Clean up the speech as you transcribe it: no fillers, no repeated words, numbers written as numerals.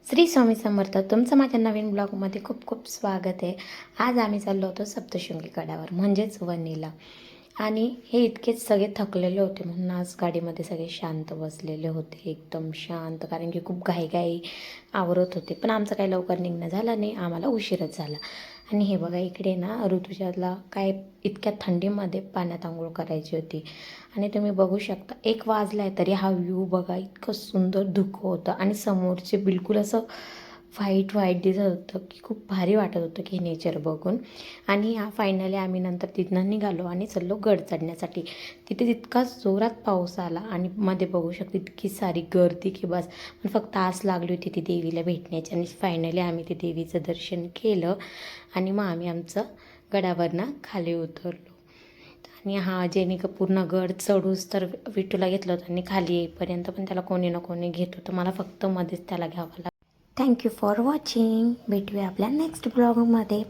श्री स्वामी समर्थ. तुमचं माझ्या नवीन ब्लॉगमध्ये खूप खूप स्वागत आहे. आज आम्ही चाललो होतो सप्तशृंगी गडावर म्हणजेच वणीला. आणि हे इतकेच सगळे थकलेले होते म्हणून आज गाडीमध्ये सगळे शांत बसलेले होते, एकदम शांत. कारण की खूप घाईघाई आवरत होते, पण आमचं काही लवकर निघणं झालं नाही, आम्हाला उशीरच झाला. आणि हे बघा इकडे ना ऋतुजाला काय इतक्या थंडीमध्ये पाण्यात आंघोळ करायची होती. आणि तुम्ही बघू शकता 1 वाजला आहे तरी हा व्ह्यू बघा, इतकं सुंदर धुकं होतं आणि समोरचे बिलकुल असं व्हाईट व्हाईट दिसत होतं की खूप भारी वाटत होतं की नेचर बघून. आणि फायनली आम्ही नंतर तिथनं निघालो आणि चाललो गड चढण्यासाठी. तिथे तितका जोरात पाऊस आला आणि मध्ये बघू शकतो इतकी सारी गर्दी की बस. पण फक्त आस लागली होती ती देवीला भेटण्याची. आणि फायनली आम्ही ते देवीचं दर्शन केलं आणि मग आम्ही आमचं गडावरनं खाली उतरलो. आणि जेणे का पूर्ण गड चढूस तर विठूला घेतलं होतं आणि खाली येईपर्यंत पण त्याला कोणी ना कोणी घेत होतं. मला फक्त मध्येच त्याला घ्यावं लागलं. Thank you for watching. भेटूया आपल्या नेक्स्ट ब्लॉगमध्ये.